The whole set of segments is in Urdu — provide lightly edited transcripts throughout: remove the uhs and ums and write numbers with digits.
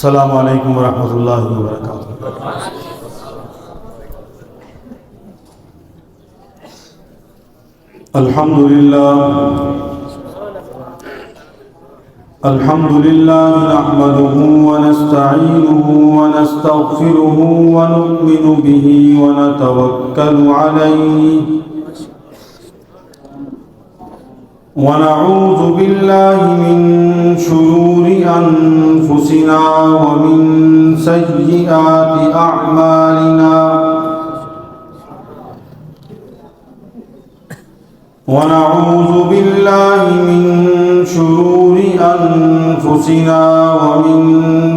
السلام عليكم ورحمة الله وبركاته. الحمد لله نحمده ونستعينه ونستغفره ونؤمن به ونتوكل عليه ونعوذ بالله من شرور أنفسنا ومن سيئات أعمالنا ونعوذ بالله من شرور أنفسنا ومن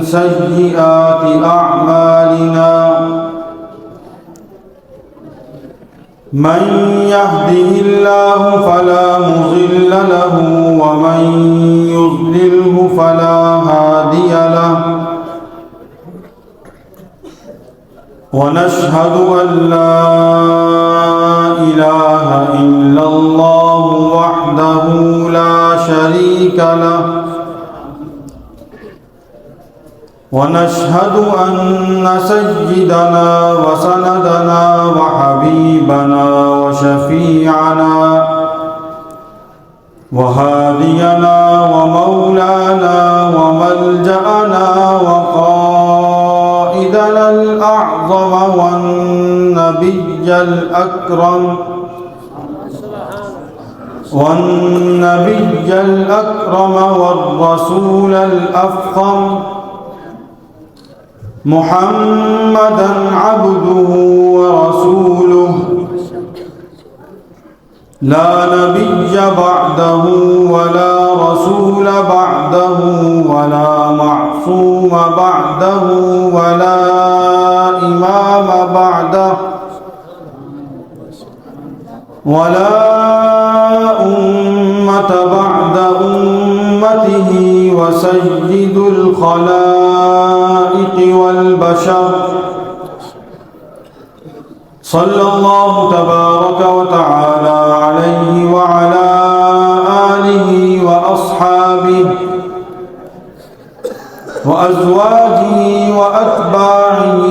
سيئات أعمالنا من يهده الله فلا مضل له ومن يضلله فلا هادي له ونشهد أن لا إله إلا الله وحده لا شريك له ونشهد أن سيدنا وسندنا وحبيبنا وشفيعنا وهادينا ومولانا وملجأنا وقائدنا الأعظم والنبي الأكرم والرسول الأفخم محمدا عبده ورسوله لا نبي بعده ولا رسول بعده ولا معصوم بعده ولا إمام بعده ولا أمة بعد أمته وسيد الخلائق والبشر صلى الله تبارك وتعالى عليه وعلى آله وأصحابه وأزواجه وأتباعه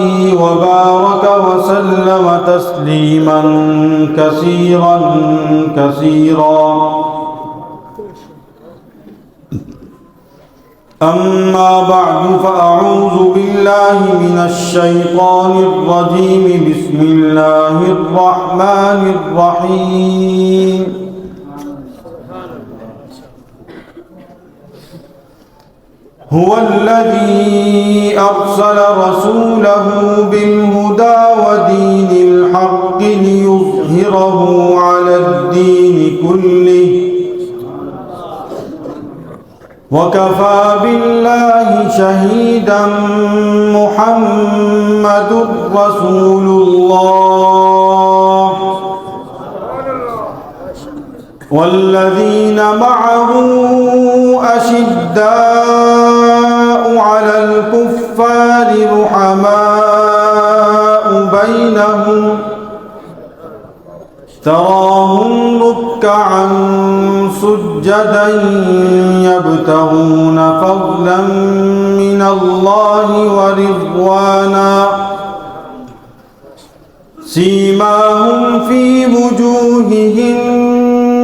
وبارك وسلم تسليما كثيرا كثيرا. أما بعد فأعوذ بالله من الشيطان الرجيم بسم الله الرحمن الرحيم هو الذي أرسل رسوله بالهدى ودين الحق ليظهره على الدين كله وكفى بالله شهيدا محمد رسول الله والذين معه أشداء على الكفار رحماء بينهم تراهم ركعا سجدا يبتغون فضلا من الله ورضوانا سيماهم في وجوههم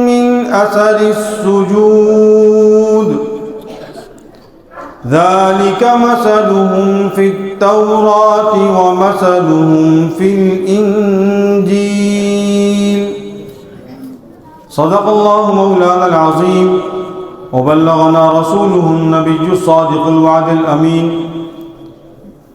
من أثر السجود ذلك مثلهم في التوراة ومثلهم في الإنجيل صدق الله مولانا العظيم وبلغنا رسوله النبي الصادق الوعد الأمين.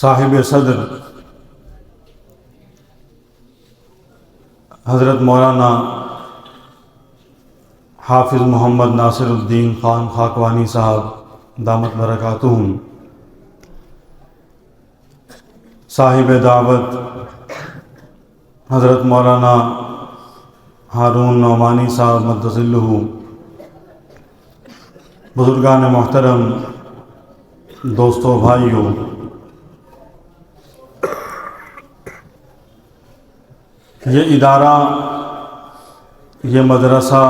صاحب صدر حضرت مولانا حافظ محمد ناصر الدین خان خاکوانی صاحب دامت برکاتہم، صاحب دعوت حضرت مولانا ہارون نعمانی صاحب مدظلہ، بزرگان محترم، دوستو، بھائیوں، یہ ادارہ، یہ مدرسہ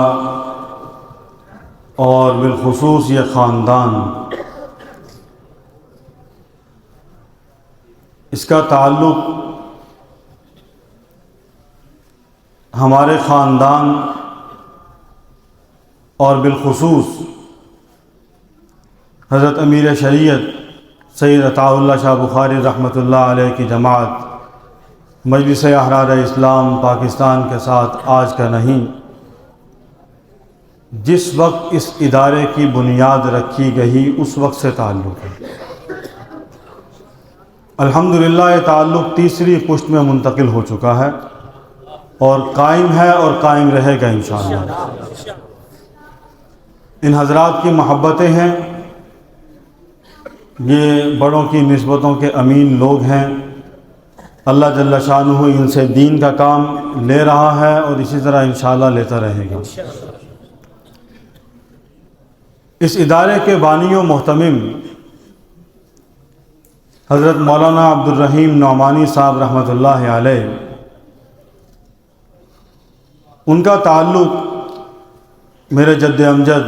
اور بالخصوص یہ خاندان، اس کا تعلق ہمارے خاندان اور بالخصوص حضرت امیر شریعت سید عطاء اللہ شاہ بخاری رحمۃ اللہ علیہ کی جماعت مجلس احرار اسلام پاکستان کے ساتھ آج کا نہیں، جس وقت اس ادارے کی بنیاد رکھی گئی اس وقت سے تعلق ہے۔ الحمدللہ یہ تعلق تیسری پشت میں منتقل ہو چکا ہے اور قائم ہے اور قائم رہے گا انشاءاللہ۔ ان حضرات کی محبتیں ہیں، یہ بڑوں کی نسبتوں کے امین لوگ ہیں، اللہ جل شانہ ان سے دین کا کام لے رہا ہے اور اسی طرح انشاءاللہ لیتا رہے گا۔ اس ادارے کے بانی و محتمم حضرت مولانا عبد الرحیم نعمانی صاحب رحمۃ اللہ علیہ، ان کا تعلق میرے جد امجد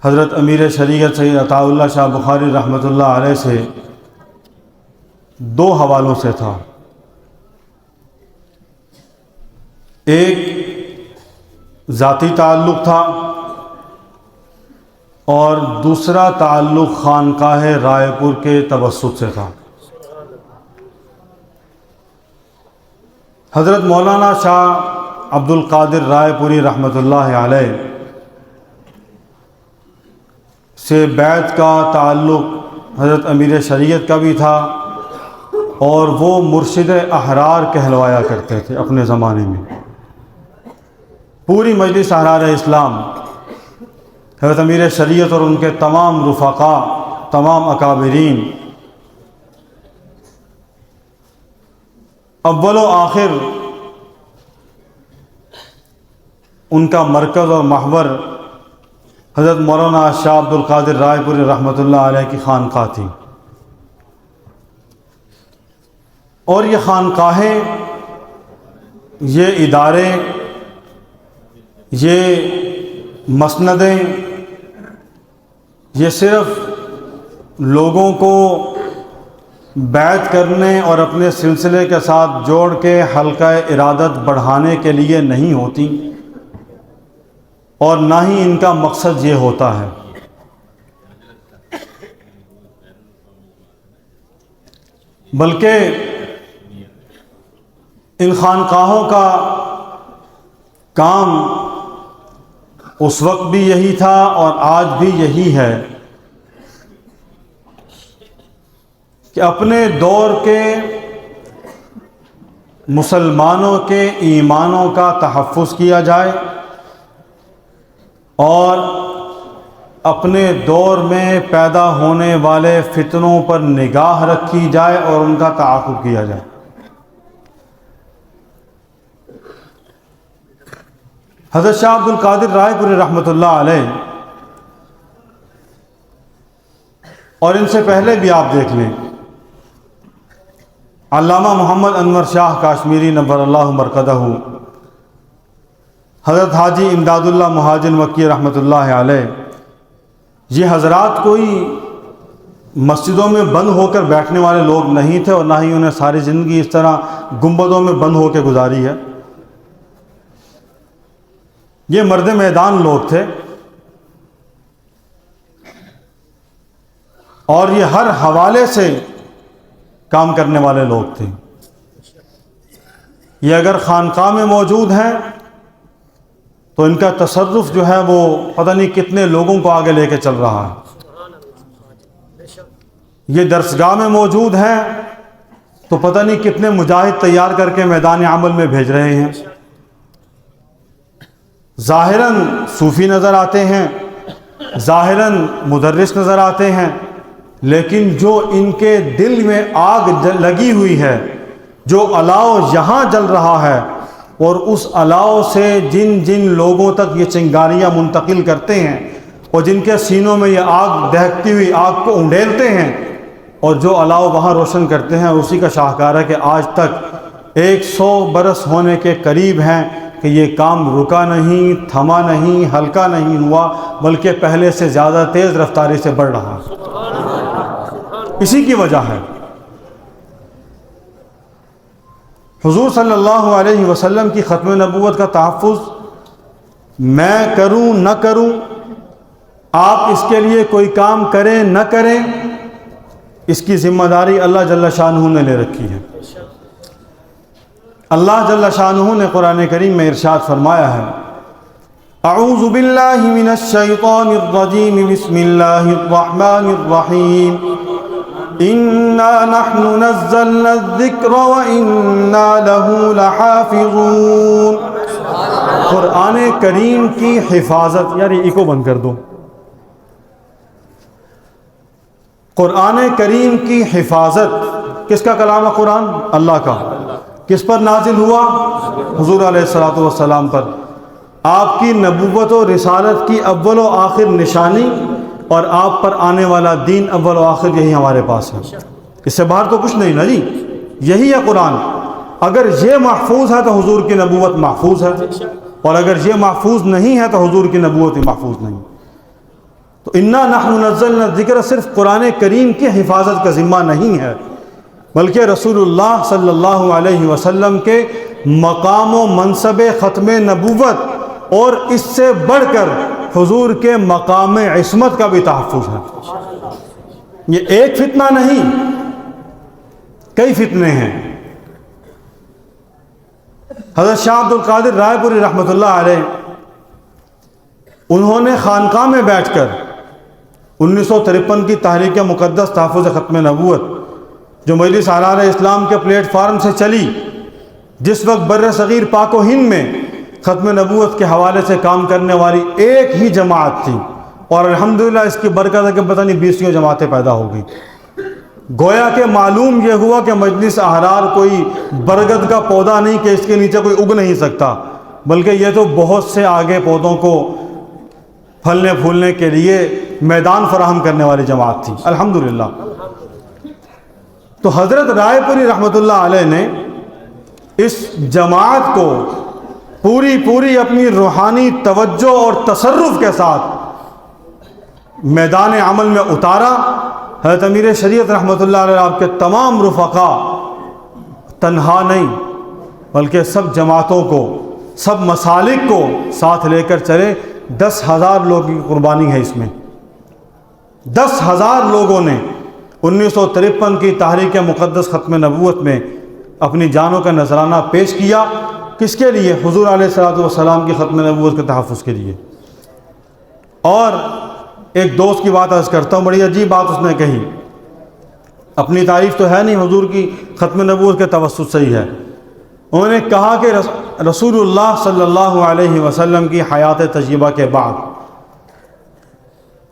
حضرت امیر شریعت سید عطاء اللہ شاہ بخاری رحمۃ اللہ علیہ سے دو حوالوں سے تھا۔ ایک ذاتی تعلق تھا اور دوسرا تعلق خانقاہ رائے پور کے توسط سے تھا۔ حضرت مولانا شاہ عبد القادر رائے پوری رحمۃ اللہ علیہ سے بیعت کا تعلق حضرت امیر شریعت کا بھی تھا اور وہ مرشد احرار کہلوایا کرتے تھے اپنے زمانے میں۔ پوری مجلس احرار اسلام حضرت امیر شریعت اور ان کے تمام رفقاء، تمام اکابرین، اول و آخر ان کا مرکز اور محور حضرت مولانا شاہ عبد القادر رائے پوری رحمۃ اللہ علیہ کی خانقاہ تھی۔ اور یہ خانقاہیں، یہ ادارے، یہ مسندیں، یہ صرف لوگوں کو بیعت کرنے اور اپنے سلسلے کے ساتھ جوڑ کے حلقہ ارادت بڑھانے کے لیے نہیں ہوتی، اور نہ ہی ان کا مقصد یہ ہوتا ہے۔ بلکہ ان خانقاہوں کا کام اس وقت بھی یہی تھا اور آج بھی یہی ہے کہ اپنے دور کے مسلمانوں کے ایمانوں کا تحفظ کیا جائے اور اپنے دور میں پیدا ہونے والے فتنوں پر نگاہ رکھی جائے اور ان کا تعاقب کیا جائے۔ حضرت شاہ عبد القادر رائے پوری رحمۃ اللہ علیہ، اور ان سے پہلے بھی آپ دیکھ لیں، علامہ محمد انور شاہ کاشمیری نور اللہ مرقدہ، حضرت حاجی امداد اللہ مہاجن مکی رحمۃ اللہ علیہ، یہ حضرات کوئی مسجدوں میں بند ہو کر بیٹھنے والے لوگ نہیں تھے اور نہ ہی انہیں ساری زندگی اس طرح گنبدوں میں بند ہو کے گزاری ہے۔ یہ مرد میدان لوگ تھے اور یہ ہر حوالے سے کام کرنے والے لوگ تھے۔ یہ اگر خانقاہ میں موجود ہیں تو ان کا تصرف جو ہے وہ پتہ نہیں کتنے لوگوں کو آگے لے کے چل رہا ہے۔ یہ درسگاہ میں موجود ہیں تو پتہ نہیں کتنے مجاہد تیار کر کے میدان عمل میں بھیج رہے ہیں. ظاہراً صوفی نظر آتے ہیں، ظاہراً مدرس نظر آتے ہیں، لیکن جو ان کے دل میں آگ لگی ہوئی ہے، جو الاؤ یہاں جل رہا ہے، اور اس الاؤ سے جن جن لوگوں تک یہ چنگاریاں منتقل کرتے ہیں اور جن کے سینوں میں یہ آگ دہکتی ہوئی آگ کو انڈیلتے ہیں، اور جو الاؤ وہاں روشن کرتے ہیں، اسی کا شاہکار ہے کہ آج تک 100 برس ہونے کے قریب ہیں کہ یہ کام رکا نہیں، تھما نہیں، ہلکا نہیں ہوا، بلکہ پہلے سے زیادہ تیز رفتاری سے بڑھ رہا. اسی کی وجہ ہے حضور صلی اللہ علیہ وسلم کی ختم نبوت کا تحفظ میں کروں نہ کروں، آپ اس کے لیے کوئی کام کریں نہ کریں، اس کی ذمہ داری اللہ جل شانہ نے لے رکھی ہے. اللہ جل شانہ نے قرآن کریم میں ارشاد فرمایا ہے، اعوذ باللہ من الشیطان الرجیم، بسم اللہ الرحمن الرحیم، انا نحن نزلنا الذکر وانا له لحافظون. قرآن کریم کی حفاظت، یار یہ ایکو بند کر دو. قرآن کریم کی حفاظت کس کا کلام ہے؟ قرآن اللہ کا. کس پر نازل ہوا؟ حضور علیہ الصلوۃ والسلام پر. آپ کی نبوت و رسالت کی اول و آخر نشانی اور آپ پر آنے والا دین اول و آخر یہی ہمارے پاس ہے. اس سے باہر تو کچھ نہیں نا جی، یہی ہے قرآن. اگر یہ محفوظ ہے تو حضور کی نبوت محفوظ ہے، اور اگر یہ محفوظ نہیں ہے تو حضور کی نبوت محفوظ نہیں. تو انا نحن نزلنا الذکر صرف قرآن کریم کی حفاظت کا ذمہ نہیں ہے، بلکہ رسول اللہ صلی اللہ علیہ وسلم کے مقام و منصب ختم نبوت اور اس سے بڑھ کر حضور کے مقام عصمت کا بھی تحفظ ہے. یہ ایک فتنہ نہیں، کئی فتنے ہیں. حضرت شاہ عبد القادر رائے پوری رحمۃ اللہ علیہ، انہوں نے خانقاہ میں بیٹھ کر 1953 کی تحریک مقدس تحفظ ختم نبوت جو مجلس احرار اسلام کے پلیٹ فارم سے چلی، جس وقت بر صغیر پاک و ہند میں ختم نبوت کے حوالے سے کام کرنے والی ایک ہی جماعت تھی، اور الحمدللہ اس کی برکت ہے کہ پتہ نہیں 20 جماعتیں پیدا ہو گئی. گویا کہ معلوم یہ ہوا کہ مجلس احرار کوئی برگد کا پودا نہیں کہ اس کے نیچے کوئی اگ نہیں سکتا، بلکہ یہ تو بہت سے آگے پودوں کو پھلنے پھولنے کے لیے میدان فراہم کرنے والی جماعت تھی الحمدللہ. تو حضرت رائے پوری رحمۃ اللہ علیہ نے اس جماعت کو پوری اپنی روحانی توجہ اور تصرف کے ساتھ میدان عمل میں اتارا. حضرت امیر شریعت رحمۃ اللہ علیہ آپ کے تمام رفقا تنہا نہیں بلکہ سب جماعتوں کو، سب مسالک کو ساتھ لے کر چلے. 10,000 لوگوں کی قربانی ہے اس میں. 10,000 لوگوں نے 1953 کی تحریک مقدس ختم نبوت میں اپنی جانوں کا نذرانہ پیش کیا. کس کے لیے؟ حضور علیہ الصلوۃ والسلام کی ختم نبوت کے تحفظ کے لیے. اور ایک دوست کی بات عرض کرتا ہوں، بڑی عجیب بات اس نے کہی. اپنی تعریف تو ہے نہیں، حضور کی ختم نبوت کے توسط سے ہی ہے. انہوں نے کہا کہ رسول اللہ صلی اللہ علیہ وسلم کی حیات طیبہ کے بعد،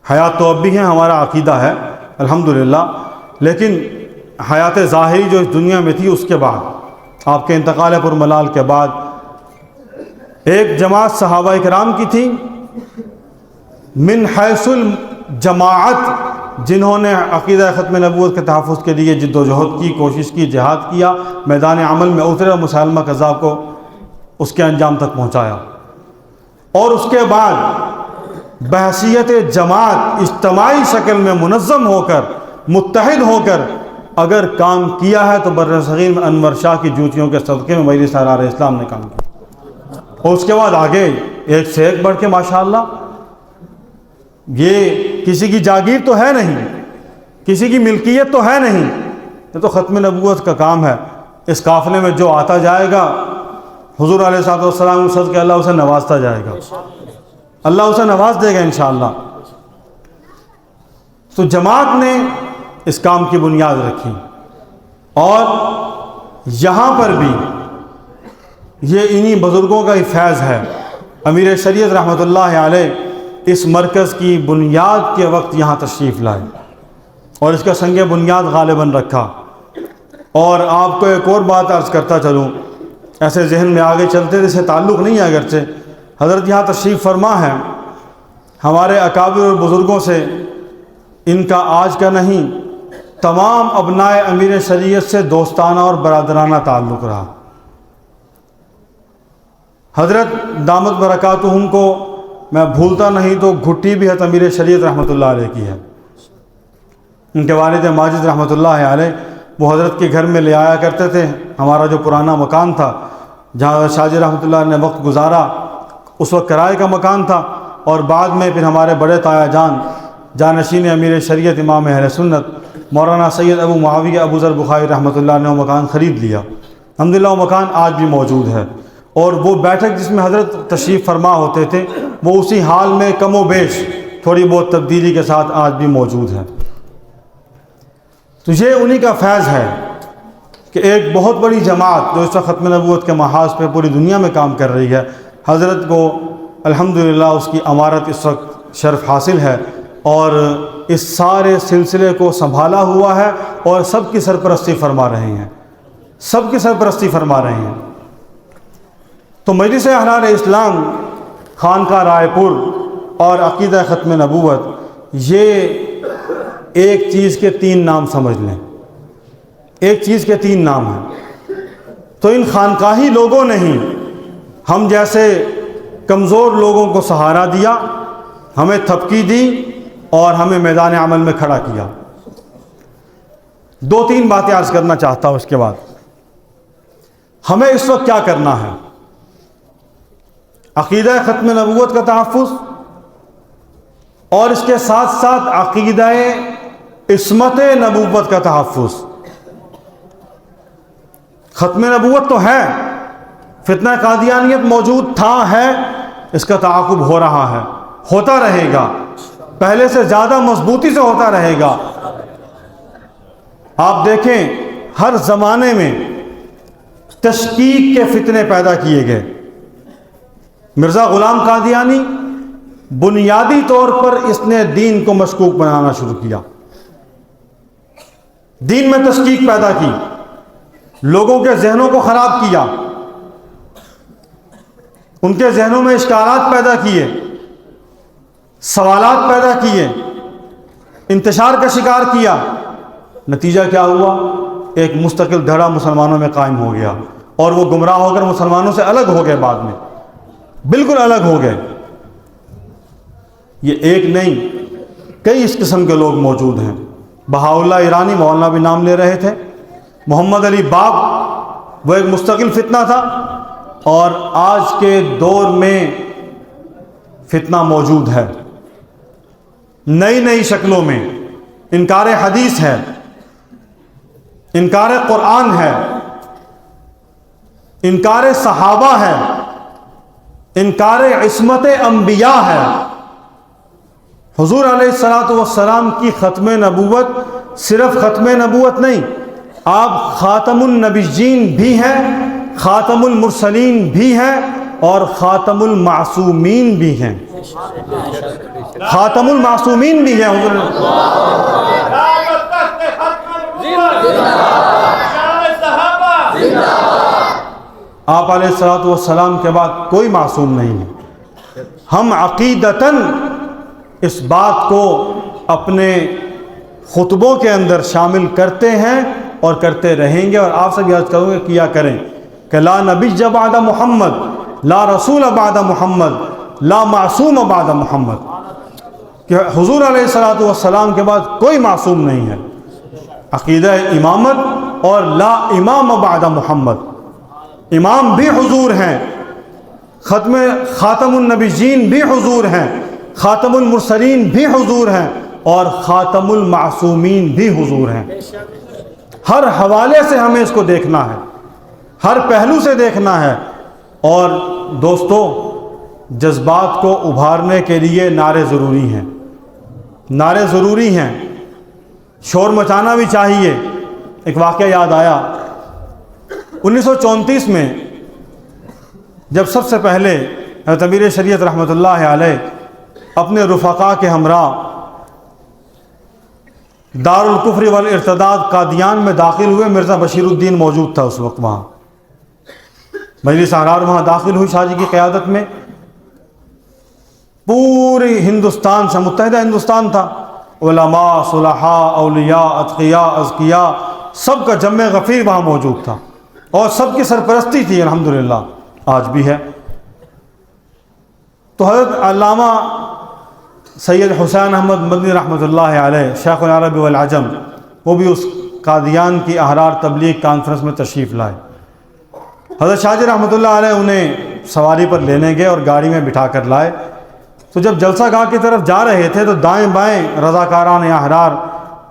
حیات تو اب بھی ہیں، ہمارا عقیدہ ہے الحمدللہ، لیکن حیات ظاہری جو اس دنیا میں تھی اس کے بعد، آپ کے انتقال پر ملال کے بعد، ایک جماعت صحابہ کرام کی تھی من حیث الجماعت، جنہوں نے عقیدہ ختم نبوت کے تحفظ کے لیے جد و جہد کی، کوشش کی، جہاد کیا، میدان عمل میں اترے، مسلمہ کذاب کو اس کے انجام تک پہنچایا. اور اس کے بعد بحیثیت جماعت اجتماعی شکل میں منظم ہو کر، متحد ہو کر اگر کام کیا ہے تو بر صغیر میں انور شاہ کی جوتیوں کے صدقے میں مجلس احرار اسلام نے کام کیا. اور اس کے بعد آگے ایک سے ایک بڑھ کے ماشاءاللہ. یہ کسی کی جاگیر تو ہے نہیں، کسی کی ملکیت تو ہے نہیں، یہ تو ختم نبوت کا کام ہے. اس قافلے میں جو آتا جائے گا حضور علیہ الصلوۃ والسلام کے صدقے اللہ اسے نوازتا جائے گا، اللہ اسے نواز دے گا انشاءاللہ. تو جماعت نے اس کام کی بنیاد رکھی، اور یہاں پر بھی یہ انہی بزرگوں کا ہی فیض ہے۔ امیر شریعت رحمۃ اللہ علیہ اس مرکز کی بنیاد کے وقت یہاں تشریف لائے اور اس کا سنگ بنیاد غالباً رکھا۔ اور آپ کو ایک اور بات عرض کرتا چلوں، ایسے ذہن میں آگے چلتے جیسے تعلق نہیں ہے اگرچہ، حضرت یہاں تشریف فرما ہے، ہمارے اکابر اور بزرگوں سے ان کا آج کا نہیں تمام ابنائے امیر شریعت سے دوستانہ اور برادرانہ تعلق رہا۔ حضرت دامت برکاتہم کو میں بھولتا نہیں تو گھٹی بھی حضرت امیر شریعت رحمۃ اللہ علیہ کی ہے۔ ان کے والد ماجد رحمۃ اللہ علیہ وہ حضرت کے گھر میں لے آیا کرتے تھے۔ ہمارا جو پرانا مکان تھا جہاں حضرت شاہ جی رحمۃ اللہ نے وقت گزارا، اس وقت کرائے کا مکان تھا، اور بعد میں پھر ہمارے بڑے تایا جان جانشین امیر شریعت امام اہل سنت مولانا سید ابو معاویہ ابو ذر بخاری رحمۃ اللہ نے وہ مکان خرید لیا۔ الحمدللہ وہ مکان آج بھی موجود ہے، اور وہ بیٹھک جس میں حضرت تشریف فرما ہوتے تھے وہ اسی حال میں کم و بیش تھوڑی بہت تبدیلی کے ساتھ آج بھی موجود ہے۔ تو یہ انہی کا فیض ہے کہ ایک بہت بڑی جماعت جو اس وقت ختم نبوت کے محاذ پہ پوری دنیا میں کام کر رہی ہے، حضرت کو الحمدللہ اس کی امارت اس وقت شرف حاصل ہے، اور اس سارے سلسلے کو سنبھالا ہوا ہے اور سب کی سرپرستی فرما رہے ہیں، سب کی سرپرستی فرما رہے ہیں۔ تو مجلس احرار اسلام، خانقاہ رائے پور اور عقیدہ ختم نبوت، یہ ایک چیز کے تین نام سمجھ لیں، ایک چیز کے تین نام ہیں۔ تو ان خانقاہی لوگوں نے ہی ہم جیسے کمزور لوگوں کو سہارا دیا، ہمیں تھپکی دی اور ہمیں میدان عمل میں کھڑا کیا۔ دو تین باتیں عرض کرنا چاہتا ہوں اس کے بعد۔ ہمیں اس وقت کیا کرنا ہے؟ عقیدہ ختم نبوت کا تحفظ، اور اس کے ساتھ ساتھ عقیدہ عصمت نبوت کا تحفظ۔ ختم نبوت تو ہے، فتنہ قادیانیت موجود تھا، ہے، اس کا تعاقب ہو رہا ہے، ہوتا رہے گا، پہلے سے زیادہ مضبوطی سے ہوتا رہے گا۔ آپ دیکھیں ہر زمانے میں تشکیک کے فتنے پیدا کیے گئے۔ مرزا غلام قادیانی بنیادی طور پر اس نے دین کو مشکوک بنانا شروع کیا، دین میں تشکیک پیدا کی، لوگوں کے ذہنوں کو خراب کیا، ان کے ذہنوں میں اشکالات پیدا کیے، سوالات پیدا کیے، انتشار کا شکار کیا۔ نتیجہ کیا ہوا؟ ایک مستقل دھڑا مسلمانوں میں قائم ہو گیا، اور وہ گمراہ ہو کر مسلمانوں سے الگ ہو گئے، بعد میں بالکل الگ ہو گئے۔ یہ ایک نہیں، کئی اس قسم کے لوگ موجود ہیں۔ بہاءاللہ ایرانی، مولانا بھی نام لے رہے تھے، محمد علی باب، وہ ایک مستقل فتنہ تھا، اور آج کے دور میں فتنہ موجود ہے، نئی نئی شکلوں میں۔ انکار حدیث ہے، انکار قرآن ہے، انکار صحابہ ہے، انکار عصمت انبیاء ہے۔ حضور علیہ الصلوۃ والسلام کی ختم نبوت صرف ختم نبوت نہیں، آپ خاتم النبیین بھی ہیں، خاتم المرسلین بھی ہیں، اور خاتم المعصومین بھی ہیں، خاتم المعصومین بھی ہیں حضور۔ آپ علیہ الصلوۃ والسلام کے بعد کوئی معصوم نہیں ہے۔ ہم عقیدتاً اس بات کو اپنے خطبوں کے اندر شامل کرتے ہیں اور کرتے رہیں گے، اور آپ سے بھی عرض کروں گے کیا کریں کہ لا نبی بعد محمد، لا رسول بعد محمد، لا معصوم بعد محمد، کہ حضور علیہ الصلوۃ والسلام کے بعد کوئی معصوم نہیں ہے۔ عقیدہ امامت اور لا امام بعد محمد، امام بھی حضور ہیں، خاتم النبیین بھی حضور ہیں، خاتم المرسلین بھی حضور ہیں، اور خاتم المعصومین بھی حضور ہیں۔ ہر حوالے سے ہمیں اس کو دیکھنا ہے، ہر پہلو سے دیکھنا ہے۔ اور دوستو، جذبات کو ابھارنے کے لیے نعرے ضروری ہیں، نعرے ضروری ہیں۔ شور مچانا بھی چاہیے۔ ایک واقعہ یاد آیا، 1934 میں جب سب سے پہلے حضرت امیر شریعت رحمۃ اللہ علیہ اپنے رفقا کے ہمراہ دار الکفر والارتداد قادیان میں داخل ہوئے، مرزا بشیر الدین موجود تھا اس وقت وہاں، مجلس احرار وہاں داخل ہوئی شاہ جی کی قیادت میں، پوری ہندوستان سے، متحدہ ہندوستان تھا، علماء، صلحاء، اولیاء، اتقیاء، اذکیاء، سب کا جمع غفیر وہاں موجود تھا، اور سب کی سرپرستی تھی الحمدللہ، آج بھی ہے۔ تو حضرت علامہ سید حسین احمد مدنی رحمۃ اللہ علیہ، شیخ العرب والعجم، وہ بھی اس قادیان کی احرار تبلیغ کانفرنس میں تشریف لائے۔ حضرت شاہ جی رحمۃ اللہ علیہ انہیں سواری پر لینے گئے اور گاڑی میں بٹھا کر لائے۔ تو جب جلسہ گاہ کی طرف جا رہے تھے تو دائیں بائیں رضاکاران احرار،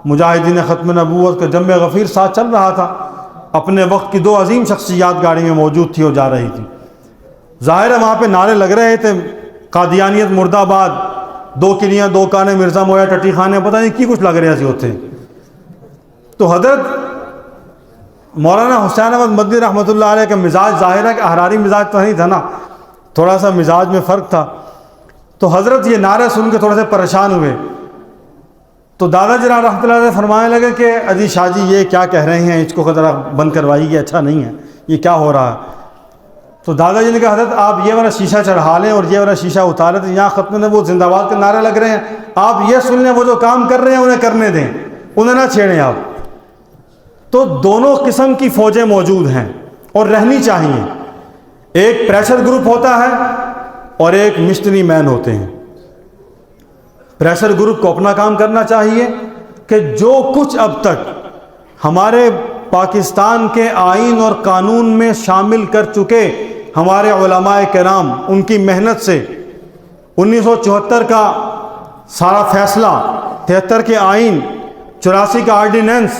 مجاہدین ختم نبوت کا جمع غفیر ساتھ چل رہا تھا۔ اپنے وقت کی 2 عظیم شخصیات گاڑی میں موجود تھی اور جا رہی تھی۔ ظاہر ہے وہاں پہ نعرے لگ رہے تھے، قادیانیت مرد آباد، 2 کلیاں 2 کانے، مرزا مویا ٹٹی خانے، پتہ نہیں کی کچھ لگ رہے ہوتے۔ تو حضرت مولانا حسین احمد مدنی رحمۃ اللہ علیہ کا مزاج ظاہر ہے کہ احراری مزاج تو نہیں تھا نا، تھوڑا سا مزاج میں فرق تھا۔ تو حضرت یہ نعرے سن کے تھوڑے سے پریشان ہوئے۔ تو دادا جی رحمۃ اللہ علیہ فرمانے لگے کہ عزیز شاہ جی یہ کیا کہہ رہے ہیں، اس کو ذرا بند کروائیے، یہ اچھا نہیں ہے، یہ کیا ہو رہا ہے۔ تو دادا جی نے کہا حضرت آپ یہ والا شیشہ چڑھا لیں اور یہ والا شیشہ اتاریں، تو یہاں ختم نبوت زندہ باد کے نعرے لگ رہے ہیں، آپ یہ سن لیں، وہ جو کام کر رہے ہیں انہیں کرنے دیں، انہیں نہ چھیڑیں آپ۔ تو دونوں قسم کی فوجیں موجود ہیں اور رہنی چاہیے، ایک پریشر گروپ ہوتا ہے اور ایک مسٹری مین ہوتے ہیں۔ پریشر گروپ کو اپنا کام کرنا چاہیے کہ جو کچھ اب تک ہمارے پاکستان کے آئین اور قانون میں شامل کر چکے ہمارے علماء کرام، ان کی محنت سے 1974 کا سارا فیصلہ، 73 کے آئین، 84 کا آرڈیننس،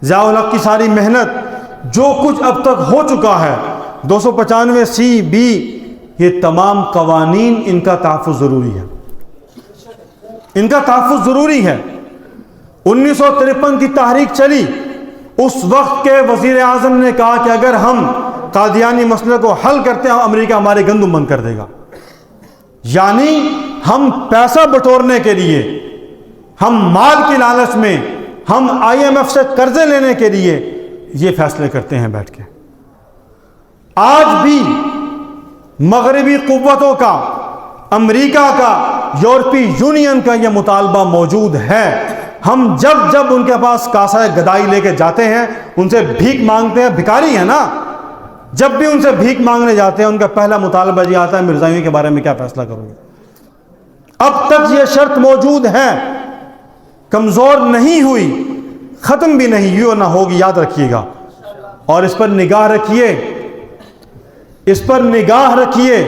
ضیاء الحق کی ساری محنت، جو کچھ اب تک ہو چکا ہے، 295(c)(b), یہ تمام قوانین، ان کا تحفظ ضروری ہے، ان کا تحفظ ضروری ہے۔ 1953 کی تحریک چلی، اس وقت کے وزیر اعظم نے کہا کہ اگر ہم قادیانی مسئلے کو حل کرتے ہیں امریکہ ہمارے گندم بند کر دے گا۔ یعنی ہم پیسہ بٹورنے کے لیے، ہم مال کی لالچ میں، ہم IMF سے قرضے لینے کے لیے یہ فیصلے کرتے ہیں بیٹھ کے۔ آج بھی مغربی قوتوں کا، امریکہ کا، یورپی یونین کا یہ مطالبہ موجود ہے۔ ہم جب ان کے پاس کاسہ گدائی لے کے جاتے ہیں، ان سے بھیک مانگتے ہیں، بھکاری ہیں نا، جب بھی ان سے بھیک مانگنے جاتے ہیں ان کا پہلا مطالبہ یہ آتا ہے مرزائیوں کے بارے میں کیا فیصلہ کرو گے۔ اب تک یہ شرط موجود ہے، کمزور نہیں ہوئی، ختم بھی نہیں ہوئی اور نہ ہوگی، یاد رکھیے گا، اور اس پر نگاہ رکھیے، اس پر نگاہ رکھیے۔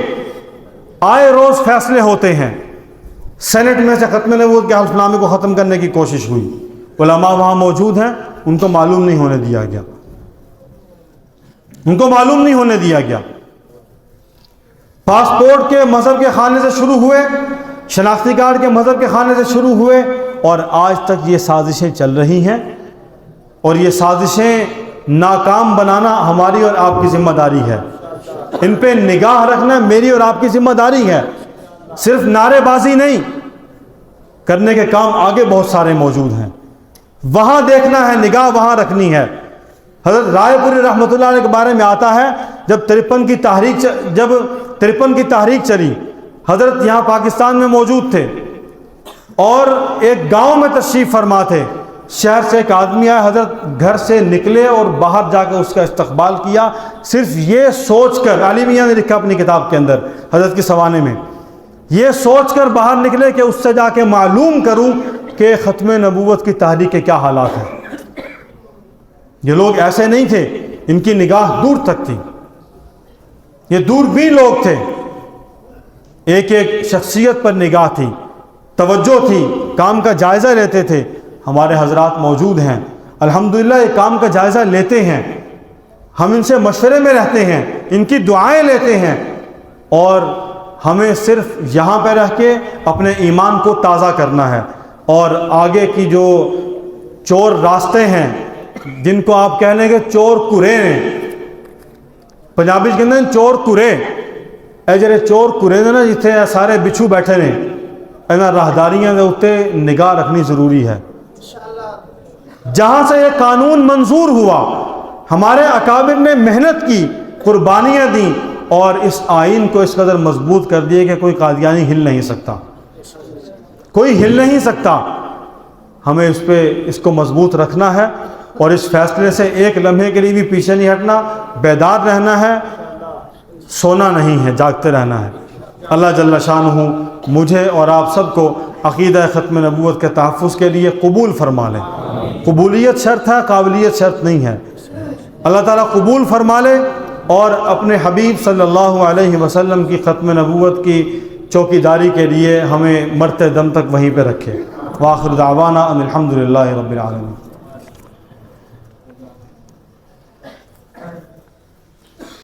آئے روز فیصلے ہوتے ہیں، سینٹ میں سے ختم نبوت کے حلف نامے کو ختم کرنے کی کوشش ہوئی، علماء وہاں موجود ہیں، ان کو معلوم نہیں ہونے دیا گیا، ان کو معلوم نہیں ہونے دیا گیا۔ پاسپورٹ کے مذہب کے خانے سے شروع ہوئے، شناختی کارڈ کے مذہب کے خانے سے شروع ہوئے، اور آج تک یہ سازشیں چل رہی ہیں، اور یہ سازشیں ناکام بنانا ہماری اور آپ کی ذمہ داری ہے۔ ان پہ نگاہ رکھنا میری اور آپ کی ذمہ داری ہے، صرف نعرے بازی نہیں، کرنے کے کام آگے بہت سارے موجود ہیں، وہاں دیکھنا ہے، نگاہ وہاں رکھنی ہے۔ حضرت رائے پوری رحمۃ اللہ علیہ کے بارے میں آتا ہے، جب 53 کی تحریک چلی، حضرت یہاں پاکستان میں موجود تھے اور ایک گاؤں میں تشریف فرما تھے، شہر سے ایک آدمی آیا، حضرت گھر سے نکلے اور باہر جا کے اس کا استقبال کیا، صرف یہ سوچ کر، علی میاں نے لکھا اپنی کتاب کے اندر حضرت کی سوانے میں، یہ سوچ کر باہر نکلے کہ اس سے جا کے معلوم کروں کہ ختم نبوت کی تحریک کے کیا حالات ہیں۔ یہ لوگ ایسے نہیں تھے، ان کی نگاہ دور تک تھی، یہ دوربین لوگ تھے، ایک ایک شخصیت پر نگاہ تھی، توجہ تھی، کام کا جائزہ لیتے تھے۔ ہمارے حضرات موجود ہیں، الحمدللہ یہ کام کا جائزہ لیتے ہیں، ہم ان سے مشورے میں رہتے ہیں، ان کی دعائیں لیتے ہیں، اور ہمیں صرف یہاں پہ رہ کے اپنے ایمان کو تازہ کرنا ہے، اور آگے کی جو چور راستے ہیں جن کو آپ کہہ لیں گے چور کورے ہیں، پنجابی کہتے ہیں چور کورے، اے جڑے چور کورے نے نا جتھے سارے بچھو بیٹھے نے، انہاں راہداریاں دے اوتے نگاہ رکھنی ضروری ہے۔ جہاں سے یہ قانون منظور ہوا ہمارے اکابر نے محنت کی، قربانیاں دیں، اور اس آئین کو اس قدر مضبوط کر دیے کہ کوئی قادیانی ہل نہیں سکتا، کوئی ہل نہیں سکتا۔ ہمیں اس کو مضبوط رکھنا ہے، اور اس فیصلے سے ایک لمحے کے لیے بھی پیچھے نہیں ہٹنا، بیدار رہنا ہے، سونا نہیں ہے، جاگتے رہنا ہے۔ اللہ جل شانہ مجھے اور آپ سب کو عقیدہ ختم نبوت کے تحفظ کے لیے قبول فرما لے۔ قبولیت شرط ہے، قابلیت شرط نہیں ہے۔ اللہ تعالیٰ قبول فرما لے اور اپنے حبیب صلی اللہ علیہ وسلم کی ختم نبوت کی چوکیداری کے لیے ہمیں مرتے دم تک وہیں پہ رکھے۔ وآخر دعوانا ان الحمد للہ رب العالمین۔